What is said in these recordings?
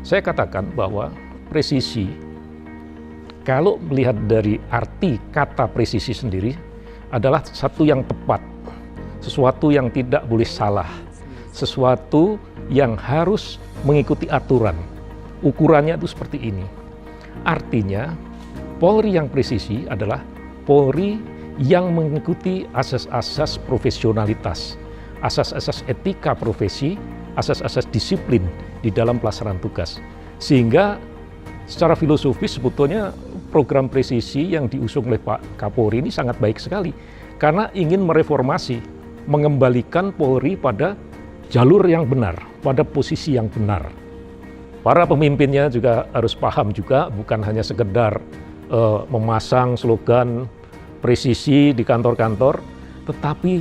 Saya katakan bahwa presisi, kalau melihat dari arti kata presisi sendiri, adalah satu yang tepat, sesuatu yang tidak boleh salah, sesuatu yang harus mengikuti aturan. Ukurannya itu seperti ini. Artinya, Polri yang presisi adalah Polri yang mengikuti asas-asas profesionalitas, asas-asas etika profesi, asas-asas disiplin di dalam pelaksanaan tugas. Sehingga secara filosofis sebetulnya program presisi yang diusung oleh Pak Kapolri ini sangat baik sekali. Karena ingin mereformasi, mengembalikan Polri pada jalur yang benar, pada posisi yang benar. Para pemimpinnya juga harus paham juga, bukan hanya sekedar memasang slogan presisi di kantor-kantor, tetapi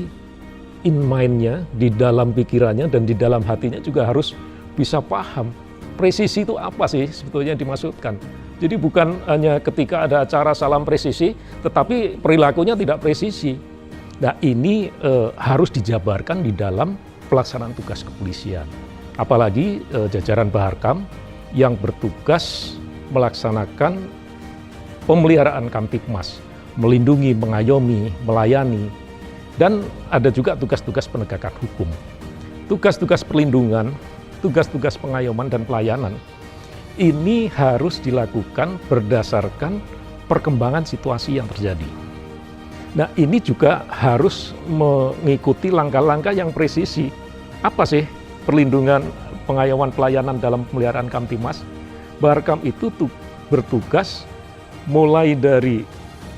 in mind-nya, di dalam pikirannya dan di dalam hatinya juga harus bisa paham presisi itu apa sih sebetulnya yang dimaksudkan. Jadi bukan hanya ketika ada acara salam presisi, tetapi perilakunya tidak presisi. Nah ini harus dijabarkan di dalam pelaksanaan tugas kepolisian. Apalagi jajaran Baharkam yang bertugas melaksanakan pemeliharaan Kamtibmas, melindungi, mengayomi, melayani, dan ada juga tugas-tugas penegakan hukum. Tugas-tugas perlindungan, tugas-tugas pengayoman dan pelayanan, ini harus dilakukan berdasarkan perkembangan situasi yang terjadi. Nah ini juga harus mengikuti langkah-langkah yang presisi. Apa sih perlindungan, pengayoman, pelayanan dalam pemeliharaan Kamtibmas? Baharkam itu bertugas mulai dari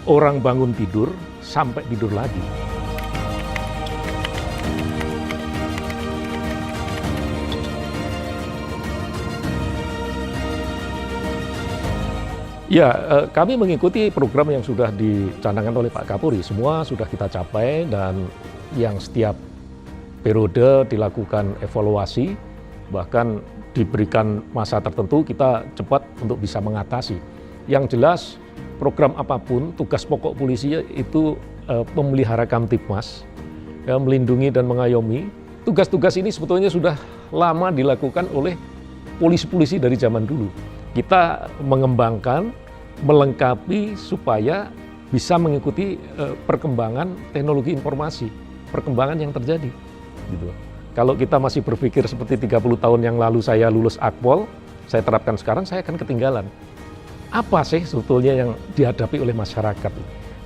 orang bangun tidur sampai tidur lagi. Ya, kami mengikuti program yang sudah dicanangkan oleh Pak Kapolri. Semua sudah kita capai dan yang setiap periode dilakukan evaluasi, bahkan diberikan masa tertentu kita cepat untuk bisa mengatasi. Yang jelas program apapun, tugas pokok polisi itu memelihara Kamtibmas, ya, melindungi dan mengayomi. Tugas-tugas ini sebetulnya sudah lama dilakukan oleh polisi-polisi dari zaman dulu. Kita mengembangkan, melengkapi supaya bisa mengikuti perkembangan teknologi informasi, perkembangan yang terjadi. Gitu. Kalau kita masih berpikir seperti 30 tahun yang lalu saya lulus Akpol, saya terapkan sekarang, saya akan ketinggalan. Apa sih sebetulnya yang dihadapi oleh masyarakat?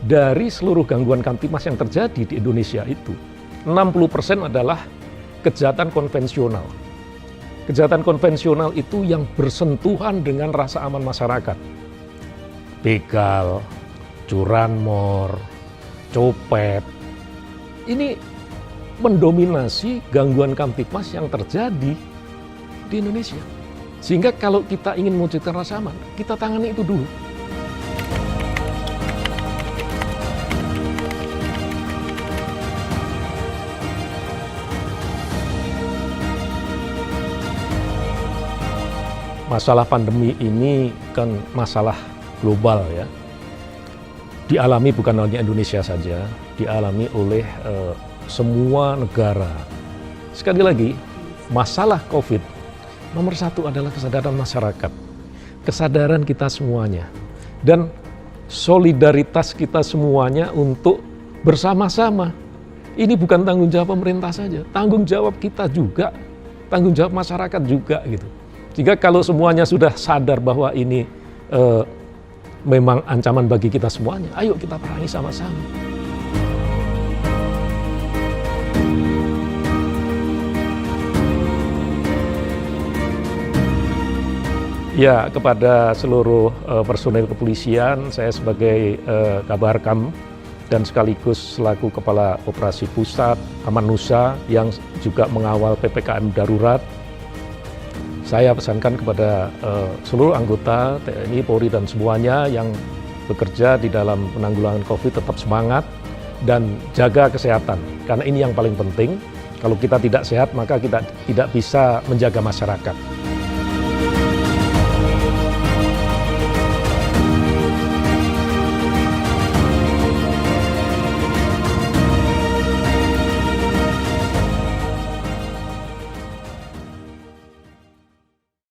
Dari seluruh gangguan Kamtibmas yang terjadi di Indonesia itu, 60% adalah kejahatan konvensional. Kejahatan konvensional itu yang bersentuhan dengan rasa aman masyarakat. Begal, curanmor, copet. Ini mendominasi gangguan Kamtibmas yang terjadi di Indonesia. Sehingga kalau kita ingin mewujudkan rasa aman, kita tangani itu dulu. Masalah pandemi ini kan masalah global ya. Dialami bukan hanya Indonesia saja, dialami oleh semua negara. Sekali lagi, masalah COVID nomor satu adalah kesadaran masyarakat, kesadaran kita semuanya, dan solidaritas kita semuanya untuk bersama-sama. Ini bukan tanggung jawab pemerintah saja, tanggung jawab kita juga, tanggung jawab masyarakat juga gitu. Jika kalau semuanya sudah sadar bahwa ini memang ancaman bagi kita semuanya, ayo kita perangi sama-sama. Ya, kepada seluruh personel kepolisian, saya sebagai Kabaharkam dan sekaligus selaku Kepala Operasi Pusat Amanusa yang juga mengawal PPKM darurat, saya pesankan kepada seluruh anggota TNI, Polri dan semuanya yang bekerja di dalam penanggulangan COVID tetap semangat dan jaga kesehatan. Karena ini yang paling penting. Kalau kita tidak sehat, maka kita tidak bisa menjaga masyarakat.